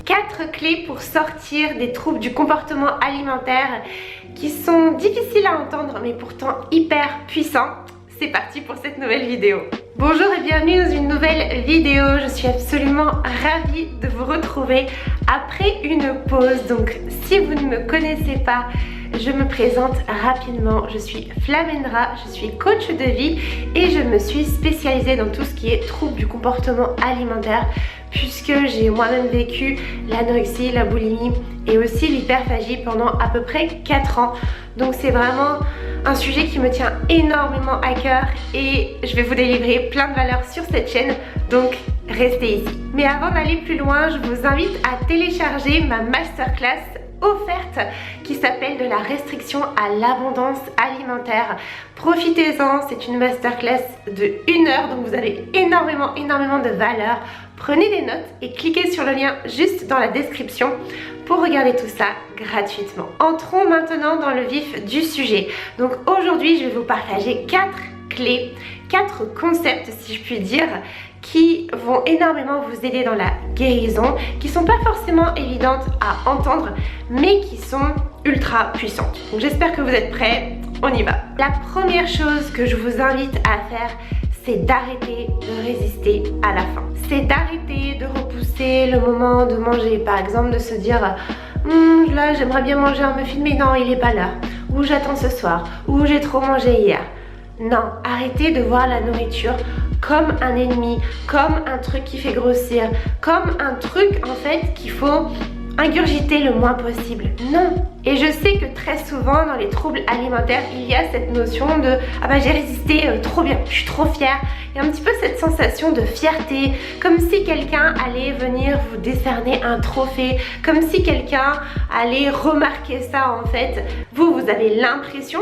4 clés pour sortir des troubles du comportement alimentaire qui sont difficiles à entendre mais pourtant hyper puissants. C'est parti pour cette nouvelle vidéo. Bonjour et bienvenue dans une nouvelle vidéo. Je suis absolument ravie de vous retrouver après une pause. Donc si vous ne me connaissez pas, je me présente rapidement. Je suis Flamendra, je suis coach de vie et je me suis spécialisée dans tout ce qui est troubles du comportement alimentaire puisque j'ai moi-même vécu l'anorexie, la boulimie et aussi l'hyperphagie pendant à peu près 4 ans. Donc c'est vraiment un sujet qui me tient énormément à cœur et je vais vous délivrer plein de valeurs sur cette chaîne, donc restez ici. Mais avant d'aller plus loin, je vous invite à télécharger ma masterclass offerte qui s'appelle de la restriction à l'abondance alimentaire. Profitez-en, c'est une masterclass de 1 heure, donc vous avez énormément de valeur. Prenez des notes et cliquez sur le lien juste dans la description pour regarder tout ça gratuitement. Entrons maintenant dans le vif du sujet. Donc aujourd'hui, je vais vous partager 4 clés, 4 concepts si je puis dire, qui vont énormément vous aider dans la guérison, qui sont pas forcément évidentes à entendre, mais qui sont ultra puissantes. Donc j'espère que vous êtes prêts, on y va. La première chose que je vous invite à faire, c'est d'arrêter de résister à la faim. C'est d'arrêter de repousser le moment de manger. Par exemple, de se dire là j'aimerais bien manger un muffin, mais non, il est pas l'heure. Ou j'attends ce soir. Ou j'ai trop mangé hier. Non, arrêtez de voir la nourriture comme un ennemi, comme un truc qui fait grossir, comme un truc en fait qu'il faut ingurgiter le moins possible. Non. Et je sais que très souvent dans les troubles alimentaires, il y a cette notion de ah bah j'ai résisté trop bien, je suis trop fière. Il y a un petit peu cette sensation de fierté, comme si quelqu'un allait venir vous décerner un trophée, comme si quelqu'un allait remarquer ça en fait. Vous avez l'impression,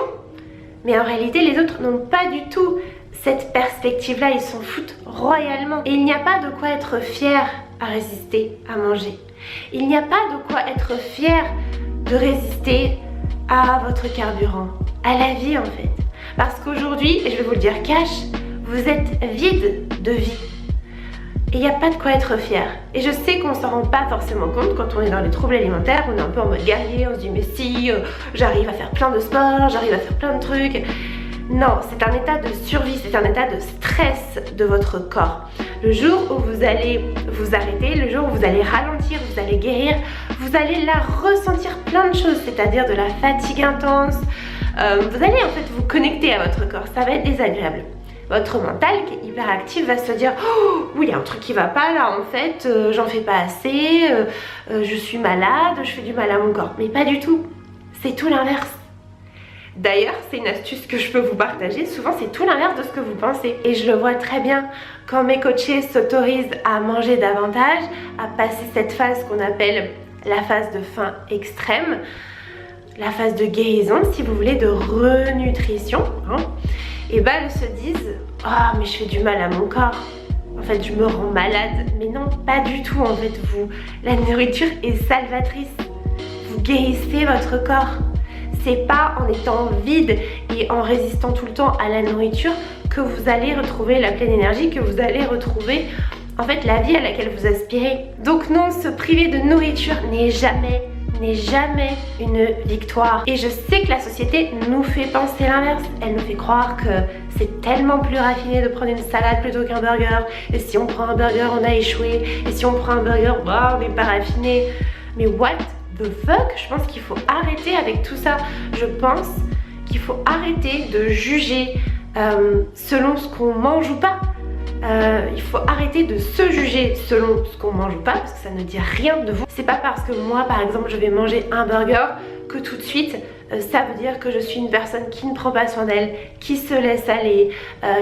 mais en réalité les autres n'ont pas du tout cette perspective-là, ils s'en foutent royalement. Et il n'y a pas de quoi être fier à résister à manger. Il n'y a pas de quoi être fier de résister à votre carburant, à la vie en fait. Parce qu'aujourd'hui, et je vais vous le dire cash, vous êtes vide de vie. Et il n'y a pas de quoi être fier. Et je sais qu'on s'en rend pas forcément compte quand on est dans les troubles alimentaires, on est un peu en mode guerrier, on se dit mais si, j'arrive à faire plein de sport, j'arrive à faire plein de trucs. Non, c'est un état de survie, c'est un état de stress de votre corps. Le jour où vous allez vous arrêter, le jour où vous allez ralentir, vous allez guérir, vous allez là ressentir plein de choses, c'est-à-dire de la fatigue intense. Vous allez en fait vous connecter à votre corps, ça va être désagréable. Votre mental qui est hyper actif va se dire oh oui, il y a un truc qui va pas là en fait, j'en fais pas assez, je suis malade, je fais du mal à mon corps. Mais pas du tout, c'est tout l'inverse. D'ailleurs, c'est une astuce que je peux vous partager. Souvent, c'est tout l'inverse de ce que vous pensez. Et je le vois très bien quand mes coachés s'autorisent à manger davantage, à passer cette phase qu'on appelle la phase de faim extrême, la phase de guérison, si vous voulez, de renutrition. Et bah, elles se disent « Oh, mais je fais du mal à mon corps. En fait, je me rends malade. » Mais non, pas du tout, en fait. La nourriture est salvatrice. Vous guérissez votre corps. C'est pas en étant vide et en résistant tout le temps à la nourriture que vous allez retrouver la pleine énergie, que vous allez retrouver en fait la vie à laquelle vous aspirez. Donc non, se priver de nourriture n'est jamais une victoire. Et je sais que la société nous fait penser l'inverse. Elle nous fait croire que c'est tellement plus raffiné de prendre une salade plutôt qu'un burger. Et si on prend un burger, on a échoué. Et si on prend un burger, bah, on n'est pas raffiné. Mais what the fuck? Je pense qu'il faut arrêter avec tout ça. Je pense qu'il faut arrêter de juger selon ce qu'on mange ou pas. Il faut arrêter de se juger selon ce qu'on mange ou pas, parce que ça ne dit rien de vous. C'est pas parce que moi par exemple je vais manger un burger que tout de suite ça veut dire que je suis une personne qui ne prend pas soin d'elle, qui se laisse aller,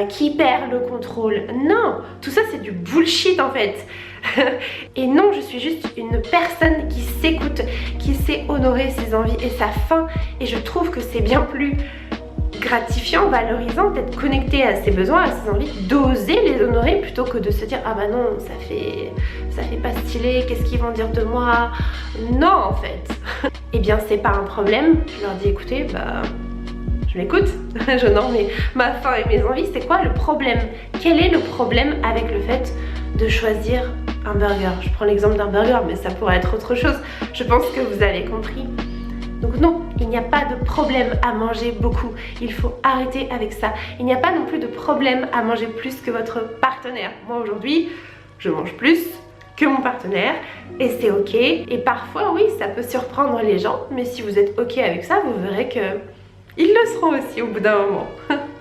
qui perd le contrôle. Non, tout ça c'est du bullshit en fait. Et non, je suis juste une personne qui s'écoute, qui sait honorer ses envies et sa faim. Et je trouve que c'est bien plus gratifiant, valorisant d'être connecté à ses besoins, à ses envies, d'oser les honorer plutôt que de se dire ah bah non, ça fait pas stylé, qu'est-ce qu'ils vont dire de moi? Non en fait. Eh bien c'est pas un problème. Je leur dis écoutez, bah je m'écoute, j'honore ma faim et mes envies. C'est quoi le problème? Quel est le problème avec le fait de choisir un burger. Je prends l'exemple d'un burger, mais ça pourrait être autre chose. Je pense que vous avez compris. Donc non, il n'y a pas de problème à manger beaucoup. Il faut arrêter avec ça. Il n'y a pas non plus de problème à manger plus que votre partenaire. Moi aujourd'hui, je mange plus que mon partenaire et c'est ok. Et parfois oui, ça peut surprendre les gens, mais si vous êtes ok avec ça, vous verrez que ils le seront aussi au bout d'un moment.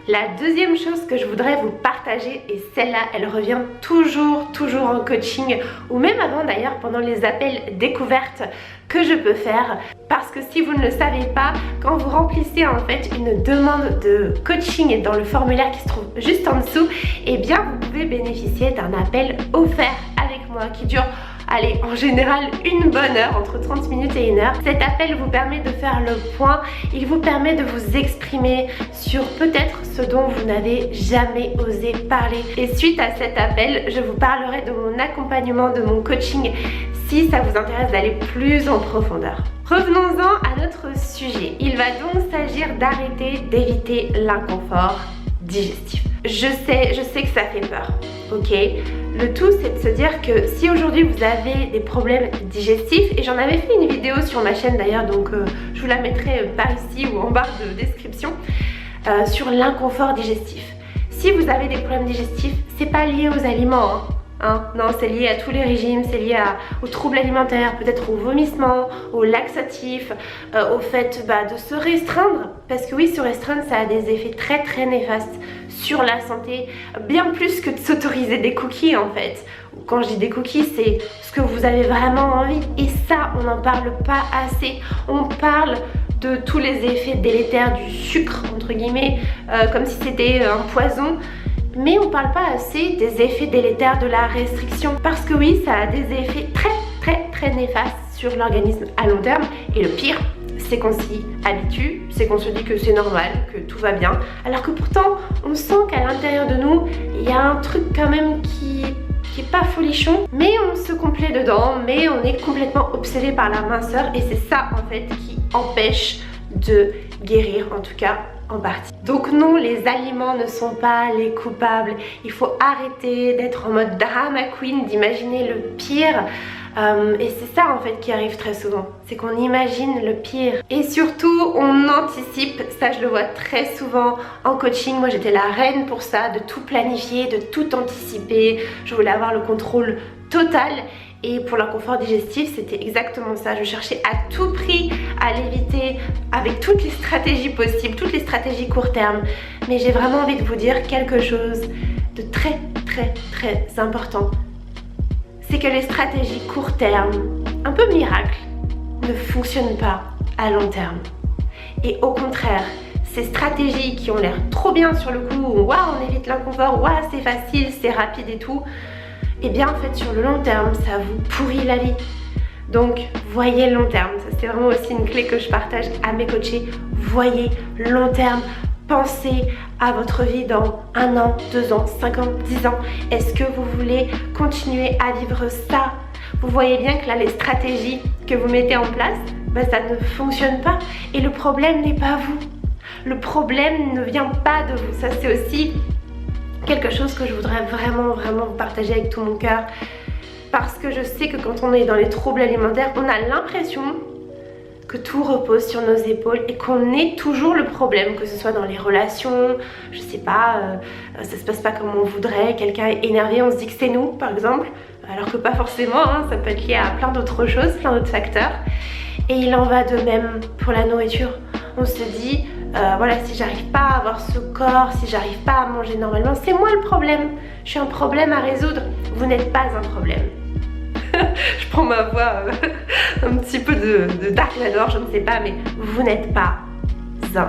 La deuxième chose que je voudrais vous partager, et celle-là, elle revient toujours en coaching, ou même avant d'ailleurs pendant les appels découvertes que je peux faire. Parce que si vous ne le savez pas, quand vous remplissez en fait une demande de coaching dans le formulaire qui se trouve juste en dessous, eh bien vous pouvez bénéficier d'un appel offert avec moi qui dure, allez, en général une bonne heure, entre 30 minutes et 1 heure. Cet appel vous permet de faire le point, il vous permet de vous exprimer sur peut-être ce dont vous n'avez jamais osé parler. Et suite à cet appel, je vous parlerai de mon accompagnement, de mon coaching, si ça vous intéresse d'aller plus en profondeur. Revenons-en à notre sujet. Il va donc s'agir d'arrêter d'éviter l'inconfort digestif. Je sais que ça fait peur, ok? Le tout c'est de se dire que si aujourd'hui vous avez des problèmes digestifs, et j'en avais fait une vidéo sur ma chaîne d'ailleurs, donc je vous la mettrai par ici ou en barre de description, sur l'inconfort digestif. Si vous avez des problèmes digestifs, c'est pas lié aux aliments, non, c'est lié à tous les régimes, c'est lié aux troubles alimentaires, peut-être aux vomissements, aux laxatifs, au fait de se restreindre. Parce que oui, se restreindre, ça a des effets très néfastes sur la santé, bien plus que de s'autoriser des cookies en fait. Quand je dis des cookies, c'est ce que vous avez vraiment envie. Et ça, on n'en parle pas assez. On parle de tous les effets délétères du sucre, entre guillemets, comme si c'était un poison. Mais on ne parle pas assez des effets délétères de la restriction. Parce que oui, ça a des effets très néfastes sur l'organisme à long terme. Et le pire, c'est qu'on s'y habitue, c'est qu'on se dit que c'est normal, que tout va bien. Alors que pourtant, on sent qu'à l'intérieur de nous, il y a un truc quand même qui est pas folichon. Mais on se complaît dedans, mais on est complètement obsédé par la minceur. Et c'est ça en fait qui empêche de guérir, en tout cas en partie. Donc non, les aliments ne sont pas les coupables. Il faut arrêter d'être en mode drama queen, d'imaginer le pire. Et c'est ça en fait qui arrive très souvent, c'est qu'on imagine le pire. Et surtout, on anticipe, ça je le vois très souvent en coaching. Moi j'étais la reine pour ça, de tout planifier, de tout anticiper. Je voulais avoir le contrôle total. Et pour l'inconfort digestif, c'était exactement ça. Je cherchais à tout prix à l'éviter avec toutes les stratégies possibles, toutes les stratégies court terme. Mais j'ai vraiment envie de vous dire quelque chose de très important. C'est que les stratégies court terme, un peu miracle, ne fonctionnent pas à long terme. Et au contraire, ces stratégies qui ont l'air trop bien sur le coup, waouh, on évite l'inconfort, waouh, c'est facile, c'est rapide et tout, et bien en fait sur le long terme, ça vous pourrit la vie. Donc voyez long terme, ça c'est vraiment aussi une clé que je partage à mes coachés. Voyez long terme, pensez à votre vie dans 1 an, 2 ans, 5 ans, 10 ans. Est-ce que vous voulez continuer à vivre ça? Vous voyez bien que là les stratégies que vous mettez en place, ça ne fonctionne pas. Et le problème n'est pas vous. Le problème ne vient pas de vous. Ça c'est aussi quelque chose que je voudrais vraiment vous partager avec tout mon cœur. Parce que je sais que quand on est dans les troubles alimentaires, on a l'impression que tout repose sur nos épaules et qu'on est toujours le problème, que ce soit dans les relations, je sais pas, ça se passe pas comme on voudrait, quelqu'un est énervé, on se dit que c'est nous par exemple, alors que pas forcément, ça peut être lié à plein d'autres choses, plein d'autres facteurs. Et il en va de même pour la nourriture. On se dit, voilà, si j'arrive pas à avoir ce corps, si j'arrive pas à manger normalement, c'est moi le problème, je suis un problème à résoudre. Vous n'êtes pas un problème. Je prends ma voix un petit peu de Dark Vador, je ne sais pas, mais vous n'êtes pas un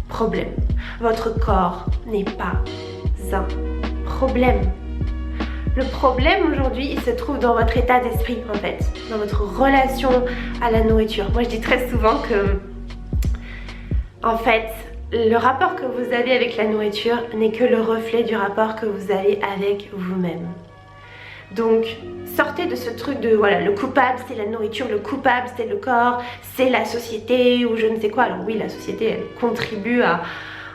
problème. Votre corps n'est pas un problème. Le problème aujourd'hui, il se trouve dans votre état d'esprit en fait, dans votre relation à la nourriture. Moi je dis très souvent que, en fait, le rapport que vous avez avec la nourriture n'est que le reflet du rapport que vous avez avec vous-même. Donc sortez de ce truc de voilà, le coupable c'est la nourriture, le coupable c'est le corps, c'est la société ou je ne sais quoi. Alors oui, la société elle contribue à,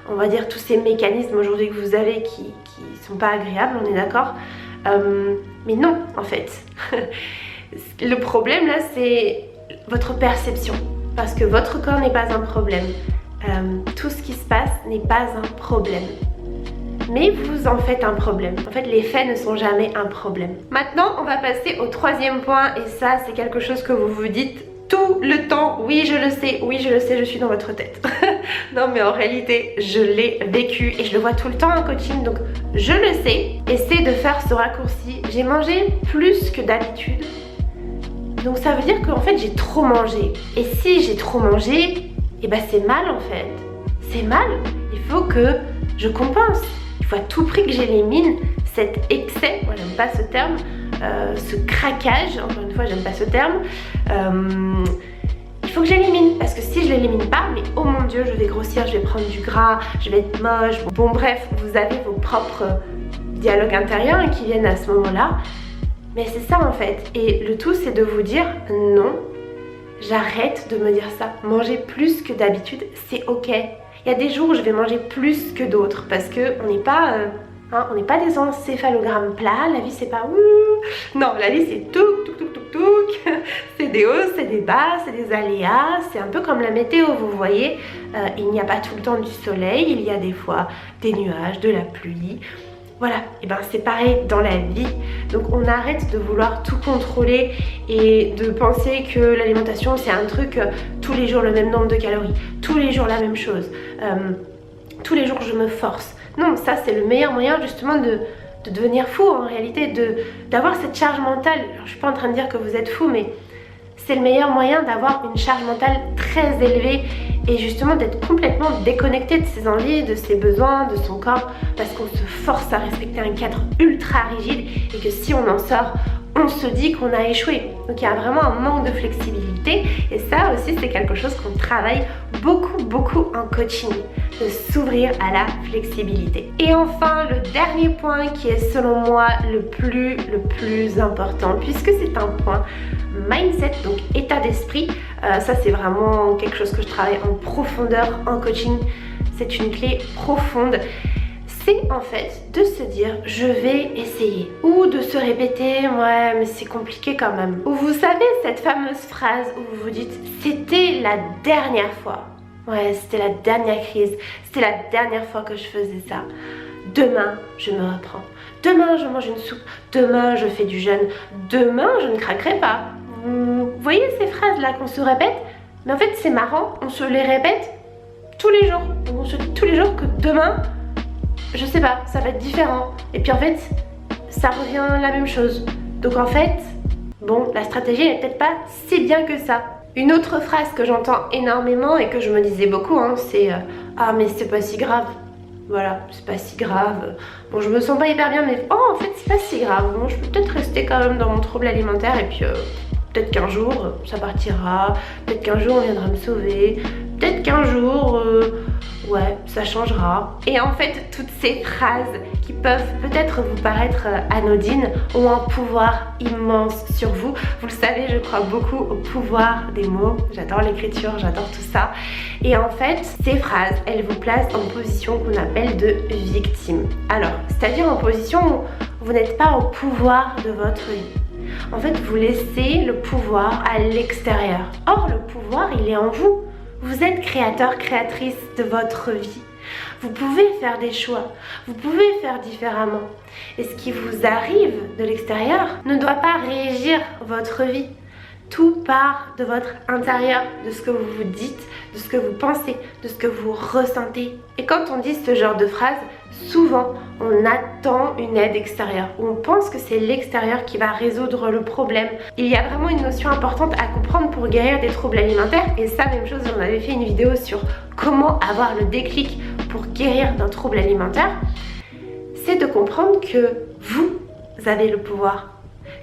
on va dire, tous ces mécanismes aujourd'hui que vous avez qui sont pas agréables, on est d'accord. Mais non, en fait. Le problème là, c'est votre perception. Parce que votre corps n'est pas un problème. Tout ce qui se passe n'est pas un problème. Mais vous en faites un problème. En fait, les faits ne sont jamais un problème. Maintenant, on va passer au troisième point. Et ça, c'est quelque chose que vous vous dites tout le temps. Oui, je le sais, je suis dans votre tête. Non, mais en réalité, je l'ai vécu et je le vois tout le temps en coaching. Donc, je le sais. Essayez de faire ce raccourci. J'ai mangé plus que d'habitude. Donc, ça veut dire qu'en fait, j'ai trop mangé. Et si j'ai trop mangé, eh ben, c'est mal en fait. C'est mal. Il faut que je compense. Il faut à tout prix que j'élimine cet excès, moi j'aime pas ce terme, ce craquage, encore une fois j'aime pas ce terme, il faut que j'élimine, parce que si je l'élimine pas, mais oh mon dieu, je vais grossir, je vais prendre du gras, je vais être moche, bon bref, vous avez vos propres dialogues intérieurs qui viennent à ce moment-là, mais c'est ça en fait, et le tout c'est de vous dire non, j'arrête de me dire ça, manger plus que d'habitude, c'est ok. Il y a des jours où je vais manger plus que d'autres parce qu'on n'est pas, on n'est pas des encéphalogrammes plats. La vie c'est pas non, la vie c'est touc, c'est des hausses, c'est des bas, c'est des aléas. C'est un peu comme la météo, vous voyez. Il n'y a pas tout le temps du soleil, il y a des fois des nuages, de la pluie. Voilà, et ben c'est pareil dans la vie. Donc on arrête de vouloir tout contrôler et de penser que l'alimentation c'est un truc tous les jours le même nombre de calories, tous les jours la même chose, tous les jours je me force. Non, ça c'est le meilleur moyen justement de devenir fou en réalité, d'avoir cette charge mentale. Alors, je suis pas en train de dire que vous êtes fou, mais c'est le meilleur moyen d'avoir une charge mentale très élevée et justement d'être complètement déconnecté de ses envies, de ses besoins, de son corps, parce qu'on se force à respecter un cadre ultra rigide et que si on en sort, on se dit qu'on a échoué. Donc il y a vraiment un manque de flexibilité et ça aussi c'est quelque chose qu'on travaille beaucoup en coaching, de s'ouvrir à la flexibilité. Et enfin le dernier point qui est selon moi le plus important, puisque c'est un point mindset, donc état d'esprit, ça c'est vraiment quelque chose que je travaille en profondeur en coaching, c'est une clé profonde. C'est en fait de se dire je vais essayer, ou de se répéter ouais mais c'est compliqué quand même, ou vous savez cette fameuse phrase où vous vous dites c'était la dernière fois, ouais c'était la dernière crise, c'était la dernière fois que je faisais ça, demain je me reprends, demain je mange une soupe, demain je fais du jeûne, demain je ne craquerai pas. Vous voyez ces phrases là qu'on se répète, mais en fait c'est marrant, on se les répète tous les jours, on se dit tous les jours que demain je sais pas, ça va être différent. Et puis en fait, ça revient la même chose. Donc en fait, bon, la stratégie n'est peut-être pas si bien que ça. Une autre phrase que j'entends énormément et que je me disais beaucoup, c'est ah mais c'est pas si grave. Voilà, c'est pas si grave. Bon, je me sens pas hyper bien, mais oh en fait c'est pas si grave. Bon, je peux peut-être rester quand même dans mon trouble alimentaire et puis peut-être qu'un jour ça partira. Peut-être qu'un jour on viendra me sauver. Peut-être qu'un jour... ouais, ça changera. Et en fait, toutes ces phrases qui peuvent peut-être vous paraître anodines ont un pouvoir immense sur vous. Vous le savez, je crois beaucoup au pouvoir des mots. J'adore l'écriture, j'adore tout ça. Et en fait, ces phrases, elles vous placent en position qu'on appelle de victime. Alors, c'est-à-dire en position où vous n'êtes pas au pouvoir de votre vie. En fait, vous laissez le pouvoir à l'extérieur. Or, le pouvoir, il est en vous. Vous êtes créateur, créatrice de votre vie. Vous pouvez faire des choix, vous pouvez faire différemment. Et ce qui vous arrive de l'extérieur ne doit pas régir votre vie. Tout part de votre intérieur, de ce que vous vous dites, de ce que vous pensez, de ce que vous ressentez. Et quand on dit ce genre de phrase, souvent on attend une aide extérieure, ou on pense que c'est l'extérieur qui va résoudre le problème. Il y a vraiment une notion importante à comprendre pour guérir des troubles alimentaires, et ça, même chose, j'en avais fait une vidéo sur comment avoir le déclic pour guérir d'un trouble alimentaire. C'est de comprendre que vous avez le pouvoir,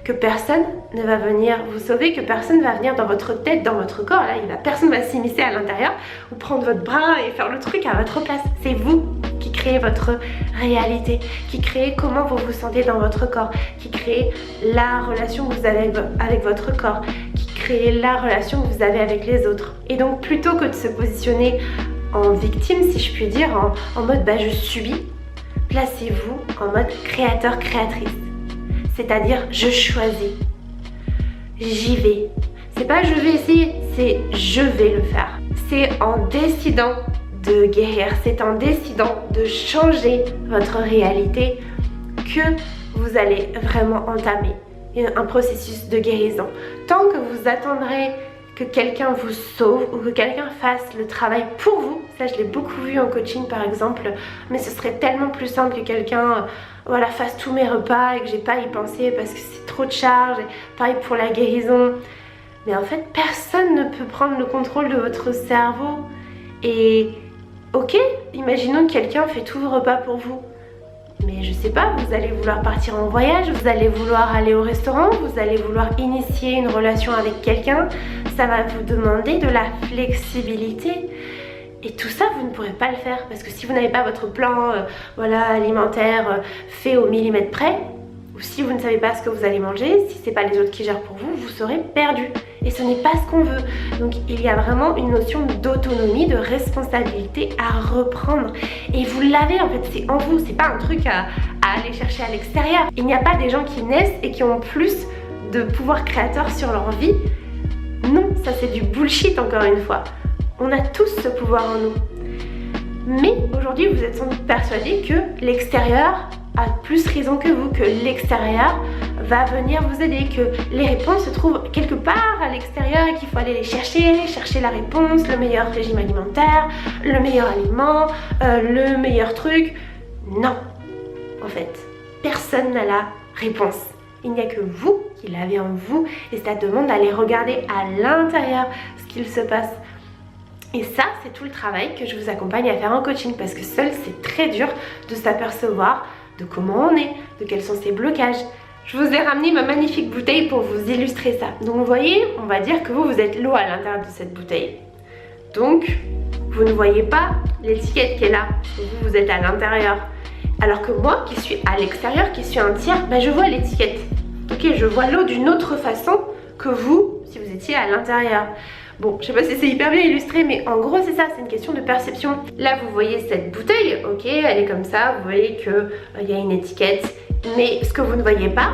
que personne ne va venir vous sauver, que personne ne va venir dans votre tête, dans votre corps, là, personne ne va s'immiscer à l'intérieur ou prendre votre bras et faire le truc à votre place. C'est vous qui créez votre réalité, qui créez comment vous vous sentez dans votre corps, qui créez la relation que vous avez avec votre corps, qui créez la relation que vous avez avec les autres. Et donc plutôt que de se positionner en victime, si je puis dire, en mode bah je subis, placez-vous en mode créateur-créatrice. c'est-à-dire je choisis, j'y vais. C'est pas je vais essayer, c'est je vais le faire. C'est en décidant de guérir, c'est en décidant de changer votre réalité que vous allez vraiment entamer un processus de guérison. Tant que vous attendrez que quelqu'un vous sauve ou que quelqu'un fasse le travail pour vous, ça je l'ai beaucoup vu en coaching par exemple, mais ce serait tellement plus simple que quelqu'un voilà, fasse tous mes repas et que j'ai pas à y penser parce que c'est trop de charge. Pareil pour la guérison. Mais en fait, personne ne peut prendre le contrôle de votre cerveau. Et ok, imaginons que quelqu'un fait tous vos repas pour vous. Mais je sais pas, vous allez vouloir partir en voyage, vous allez vouloir aller au restaurant, vous allez vouloir initier une relation avec quelqu'un. Ça va vous demander de la flexibilité. Et tout ça, vous ne pourrez pas le faire. Parce que si vous n'avez pas votre plan voilà, alimentaire fait au millimètre près, ou si vous ne savez pas ce que vous allez manger, si ce n'est pas les autres qui gèrent pour vous, vous serez perdu. Et ce n'est pas ce qu'on veut. Donc il y a vraiment une notion d'autonomie, de responsabilité à reprendre. Et vous l'avez en fait, c'est en vous, c'est pas un truc à aller chercher à l'extérieur. Il n'y a pas des gens qui naissent et qui ont plus de pouvoir créateur sur leur vie. Non, ça c'est du bullshit encore une fois. On a tous ce pouvoir en nous. Mais aujourd'hui, vous êtes sans doute persuadé que l'extérieur a plus raison que vous, que l'extérieur va venir vous aider, que les réponses se trouvent quelque part à l'extérieur et qu'il faut aller les chercher la réponse, le meilleur régime alimentaire, le meilleur aliment, le meilleur truc. Non, en fait, personne n'a la réponse. Il n'y a que vous qui l'avez en vous et ça demande d'aller regarder à l'intérieur ce qu'il se passe. Et ça, c'est tout le travail que je vous accompagne à faire en coaching parce que seul, c'est très dur de s'apercevoir de comment on est, de quels sont ses blocages. Je vous ai ramené ma magnifique bouteille pour vous illustrer ça. Donc vous voyez, on va dire que vous êtes l'eau à l'intérieur de cette bouteille. Donc, vous ne voyez pas l'étiquette qui est là, parce que vous êtes à l'intérieur. Alors que moi, qui suis à l'extérieur, qui suis un tiers, je vois l'étiquette. Ok, je vois l'eau d'une autre façon que vous, si vous étiez à l'intérieur. Bon, je sais pas si c'est hyper bien illustré, mais en gros c'est ça, c'est une question de perception. Là vous voyez cette bouteille, ok, elle est comme ça, vous voyez qu'il y a une étiquette. Mais ce que vous ne voyez pas,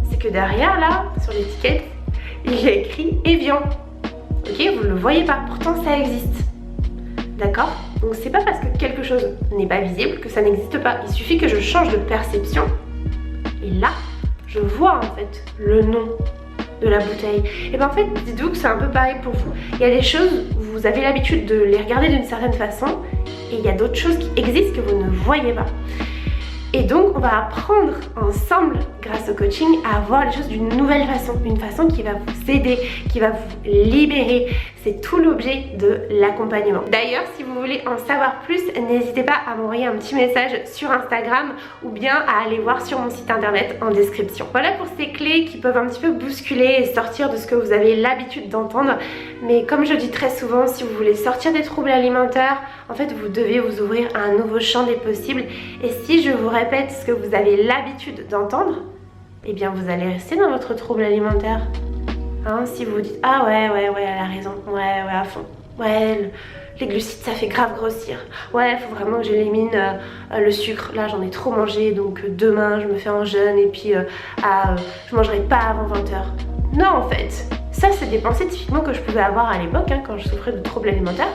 c'est que derrière là, sur l'étiquette, il y a écrit Evian. Ok, vous ne le voyez pas, pourtant ça existe. D'accord? Donc c'est pas parce que quelque chose n'est pas visible que ça n'existe pas. Il suffit que je change de perception. Et là, je vois en fait le nom de la bouteille. Et bien en fait, dites-vous que c'est un peu pareil pour vous. Il y a des choses, vous avez l'habitude de les regarder d'une certaine façon et il y a d'autres choses qui existent que vous ne voyez pas. Et donc on va apprendre ensemble, grâce au coaching, à voir les choses d'une nouvelle façon, une façon qui va vous aider, qui va vous libérer. C'est tout l'objet de l'accompagnement. D'ailleurs, si vous voulez en savoir plus, n'hésitez pas à m'envoyer un petit message sur Instagram ou bien à aller voir sur mon site internet en description. Voilà pour ces clés qui peuvent un petit peu bousculer et sortir de ce que vous avez l'habitude d'entendre. Mais comme je dis très souvent, si vous voulez sortir des troubles alimentaires, en fait vous devez vous ouvrir à un nouveau champ des possibles. Et si je vous répète ce que vous avez l'habitude d'entendre, eh bien vous allez rester dans votre trouble alimentaire. Hein, si vous vous dites ah ouais elle a raison, ouais à fond, ouais les glucides ça fait grave grossir, ouais il faut vraiment que j'élimine le sucre, là j'en ai trop mangé donc demain je me fais un jeûne et puis je mangerai pas avant 20h. Non en fait, ça c'est des pensées typiquement que je pouvais avoir à l'époque quand je souffrais de troubles alimentaires,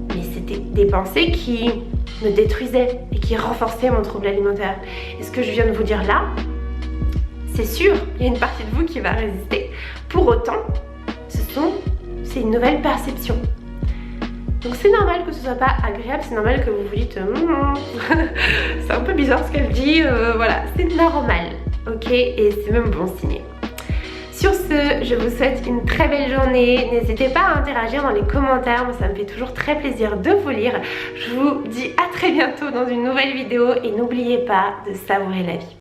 mais c'était des pensées qui me détruisaient et qui renforçaient mon trouble alimentaire. Et ce que je viens de vous dire là, c'est sûr, il y a une partie de vous qui va résister. Pour autant, c'est une nouvelle perception. Donc c'est normal que ce soit pas agréable, c'est normal que vous vous dites c'est un peu bizarre ce qu'elle dit, voilà, c'est normal, ok, et c'est même bon signe. Sur ce, je vous souhaite une très belle journée. N'hésitez pas à interagir dans les commentaires, moi ça me fait toujours très plaisir de vous lire. Je vous dis à très bientôt dans une nouvelle vidéo et n'oubliez pas de savourer la vie.